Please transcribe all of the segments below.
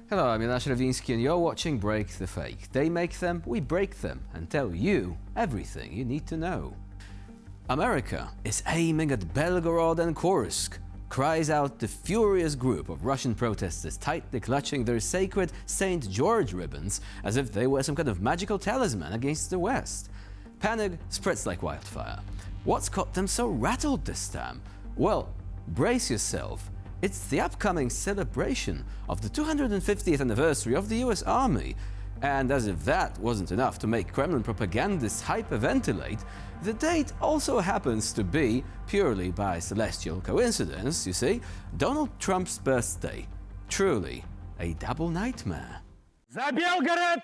Hello, I'm Jan Ravinsky and you're watching Break the Fake. They make them, we break them, and tell you everything you need to know. America is aiming at Belgorod and Kursk, cries out the furious group of Russian protesters tightly clutching their sacred St. George ribbons as if they were some kind of magical talisman against the West. Panic spreads like wildfire. What's got them so rattled this time? Well, brace yourself. It's the upcoming celebration of the 250th anniversary of the US Army. And as if that wasn't enough to make Kremlin propagandists hyperventilate, the date also happens to be, purely by celestial coincidence, you see, Donald Trump's birthday. Truly a double nightmare. За Белгород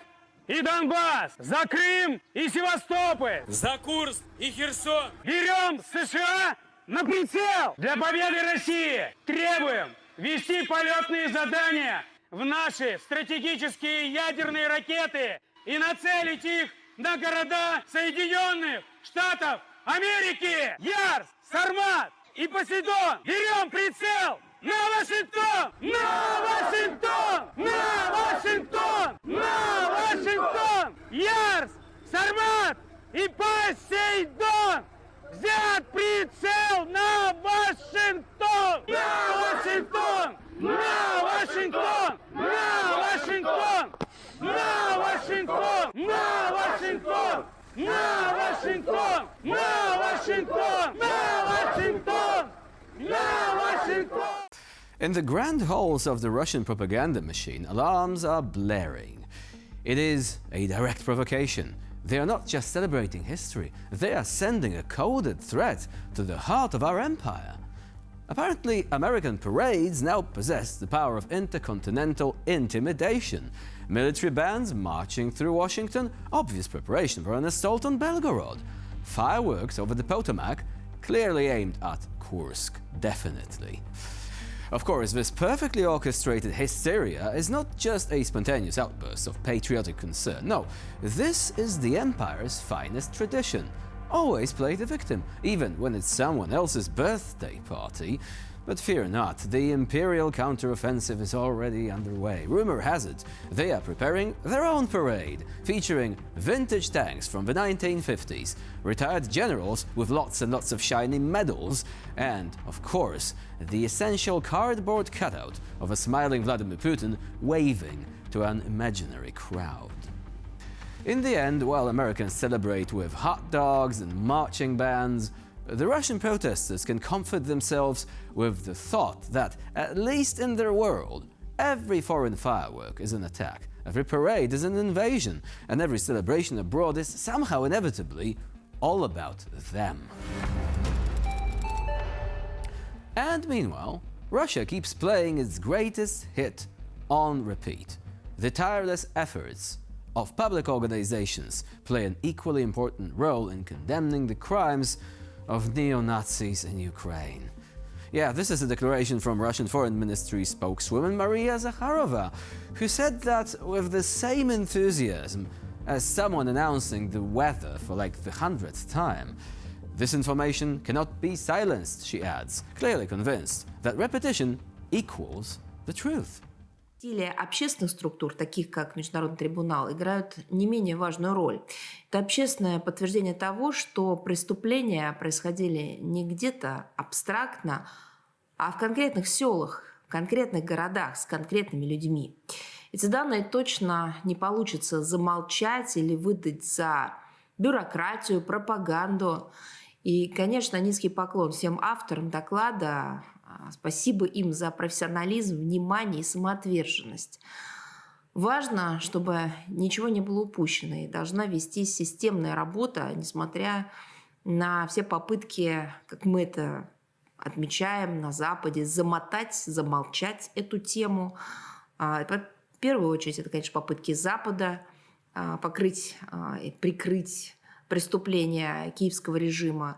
и Донбасс! За Крым и Севастополь! За Курск и Херсон! Берем США на прицел! Для победы России требуем ввести полетные задания в наши стратегические ядерные ракеты и нацелить их на города Соединенных Штатов Америки! Ярс, Сармат и Посейдон! Берем прицел! На Вашингтон! На Вашингтон! На Вашингтон! На Вашингтон! Ярс, Сармат и Посейдон! Взят прицел на Вашингтон! На Вашингтон! На Вашингтон! На Вашингтон! На Вашингтон! На Вашингтон! На Вашингтон! На Вашингтон! На Вашингтон! На Вашингтон! In the grand halls of the Russian propaganda machine, alarms are blaring. It is a direct provocation. They are not just celebrating history, they are sending a coded threat to the heart of our empire. Apparently, American parades now possess the power of intercontinental intimidation. Military bands marching through Washington, obvious preparation for an assault on Belgorod. Fireworks over the Potomac, clearly aimed at Kursk, definitely. Of course, this perfectly orchestrated hysteria is not just a spontaneous outburst of patriotic concern. No, this is the empire's finest tradition. Always play the victim, even when it's someone else's birthday party. But fear not, the imperial counteroffensive is already underway. Rumor has it, they are preparing their own parade, featuring vintage tanks from the 1950s, retired generals with lots and lots of shiny medals, and, of course, the essential cardboard cutout of a smiling Vladimir Putin waving to an imaginary crowd. In the end, while Americans celebrate with hot dogs and marching bands, the Russian protesters can comfort themselves with the thought that, at least in their world, every foreign firework is an attack, every parade is an invasion, and every celebration abroad is somehow inevitably all about them. And meanwhile, Russia keeps playing its greatest hit on repeat. The tireless efforts of public organizations play an equally important role in condemning the crimes of neo-Nazis in Ukraine. Yeah, this is a declaration from Russian Foreign Ministry spokeswoman Maria Zakharova, who said that with the same enthusiasm as someone announcing the weather for like the 100th time. This information cannot be silenced, she adds, clearly convinced that repetition equals the truth. Усилия общественных структур, таких как Международный трибунал, играют не менее важную роль. Это общественное подтверждение того, что преступления происходили не где-то абстрактно, а в конкретных селах, в конкретных городах с конкретными людьми. Эти данные точно не получится замолчать или выдать за бюрократию, пропаганду. И, конечно, низкий поклон всем авторам доклада. Спасибо им за профессионализм, внимание и самоотверженность. Важно, чтобы ничего не было упущено, и должна вестись системная работа, несмотря на все попытки, как мы это отмечаем на Западе, замотать, замолчать эту тему. В первую очередь, это, конечно, попытки Запада покрыть и прикрыть преступления киевского режима.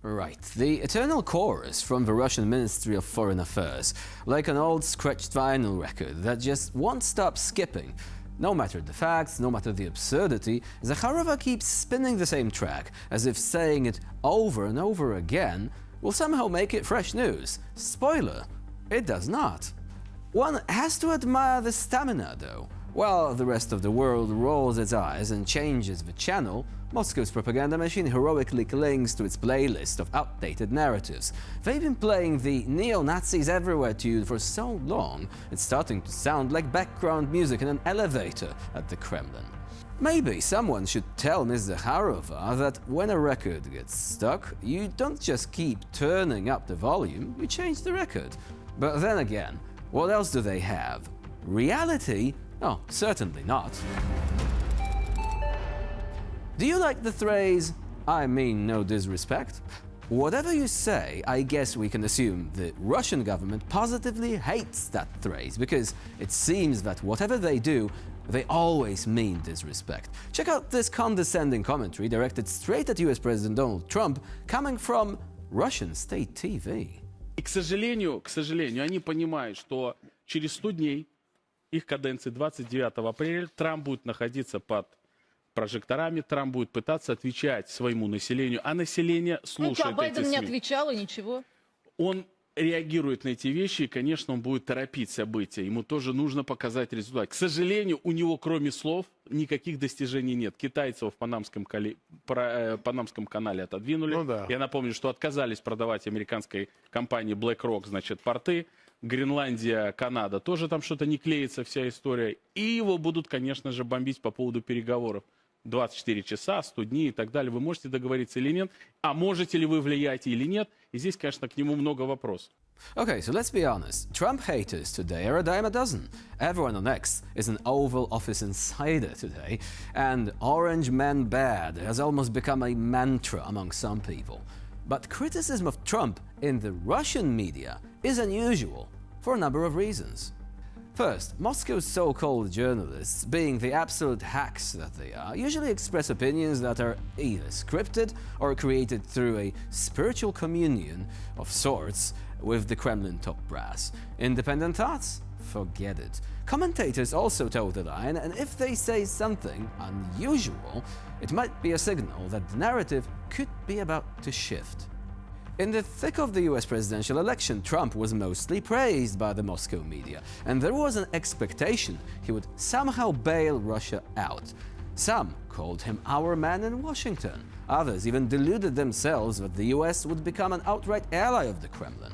Right, the eternal chorus from the Russian Ministry of Foreign Affairs, like an old scratched vinyl record that just won't stop skipping. No matter the facts, no matter the absurdity, Zakharova keeps spinning the same track, as if saying it over and over again will somehow make it fresh news. Spoiler, it does not. One has to admire the stamina, though. While the rest of the world rolls its eyes and changes the channel, Moscow's propaganda machine heroically clings to its playlist of outdated narratives. They've been playing the neo-Nazis everywhere tune for so long, it's starting to sound like background music in an elevator at the Kremlin. Maybe someone should tell Ms. Zakharova that when a record gets stuck, you don't just keep turning up the volume, you change the record. But then again, what else do they have? Reality? Oh, certainly not. Do you like the phrase, "I mean no disrespect"? Whatever you say, I guess we can assume the Russian government positively hates that phrase because it seems that whatever they do, they always mean disrespect. Check out this condescending commentary directed straight at US President Donald Trump coming from Russian state TV. И, к сожалению, они понимают, что через 100 дней, их каденции 29 апреля, Трамп будет находиться под прожекторами, Трамп будет пытаться отвечать своему населению, а население слушает Байден эти не СМИ. отвечал и ничего. Он реагирует на эти вещи, и, конечно, он будет торопить события. Ему тоже нужно показать результат. К сожалению, у него, кроме слов, никаких достижений нет. Китайцев в Панамском канале отодвинули. Ну да. Я напомню, что отказались продавать американской компании BlackRock, значит, порты. Гренландия, Канада, тоже там что-то не клеится, вся история. И его будут, конечно же, бомбить по поводу переговоров. 24 часа, 100 дней и так далее. Вы можете договориться или нет? А можете ли вы влиять или нет? И здесь, конечно, к нему много вопросов. Okay, so let's be honest. Trump haters today are a dime a dozen. Everyone on X is an Oval Office insider today, and Orange Man Bad has almost become a mantra among some people. But criticism of Trump in the Russian media is unusual for a number of reasons. First, Moscow's so-called journalists, being the absolute hacks that they are, usually express opinions that are either scripted or created through a spiritual communion of sorts with the Kremlin top brass. Independent thoughts? Forget it. Commentators also toe the line, and if they say something unusual, it might be a signal that the narrative could be about to shift. In the thick of the US presidential election, Trump was mostly praised by the Moscow media, and there was an expectation he would somehow bail Russia out. Some called him our man in Washington. Others even deluded themselves that the US would become an outright ally of the Kremlin.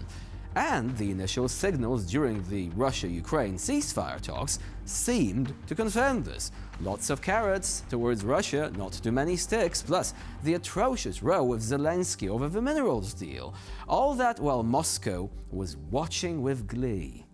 And the initial signals during the Russia-Ukraine ceasefire talks seemed to confirm this. Lots of carrots towards Russia, not too many sticks, plus the atrocious row with Zelensky over the minerals deal. All that while Moscow was watching with glee.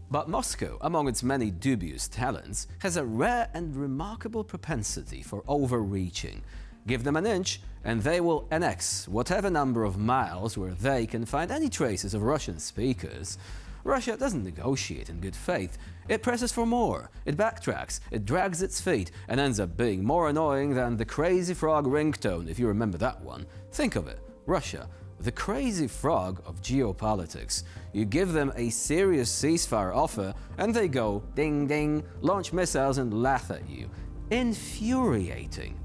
But Moscow, among its many dubious talents, has a rare and remarkable propensity for overreaching. Give them an inch, and they will annex whatever number of miles where they can find any traces of Russian speakers. Russia doesn't negotiate in good faith. It presses for more, it backtracks, it drags its feet, and ends up being more annoying than the Crazy Frog ringtone, if you remember that one. Think of it, Russia, the crazy frog of geopolitics. You give them a serious ceasefire offer, and they go ding ding, launch missiles and laugh at you. Infuriating.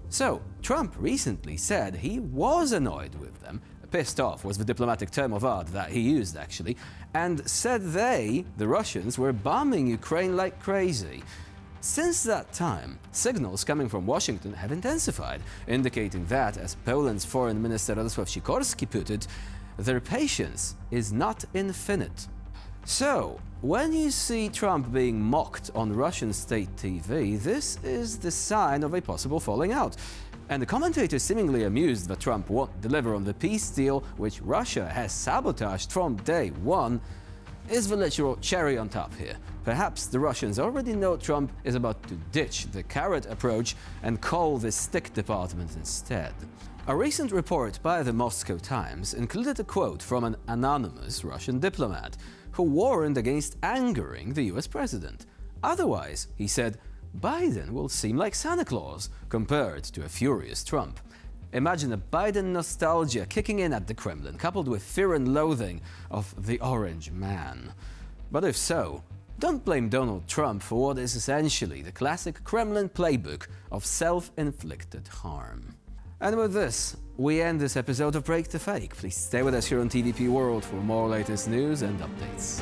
So, Trump recently said he was annoyed with them, pissed off was the diplomatic term of art that he used actually, and said they, the Russians, were bombing Ukraine like crazy. Since that time, signals coming from Washington have intensified, indicating that, as Poland's foreign minister Radosław Sikorski put it, their patience is not infinite. So, when you see Trump being mocked on Russian state TV, this is the sign of a possible falling out. And the commentators seemingly amused that Trump won't deliver on the peace deal, which Russia has sabotaged from day one, is the literal cherry on top here. Perhaps the Russians already know Trump is about to ditch the carrot approach and call the stick department instead. A recent report by the Moscow Times included a quote from an anonymous Russian diplomat who warned against angering the US president. Otherwise, he said, Biden will seem like Santa Claus compared to a furious Trump. Imagine a Biden nostalgia kicking in at the Kremlin, coupled with fear and loathing of the Orange Man. But if so, don't blame Donald Trump for what is essentially the classic Kremlin playbook of self-inflicted harm. And with this, we end this episode of Break the Fake. Please stay with us here on TVP World for more latest news and updates.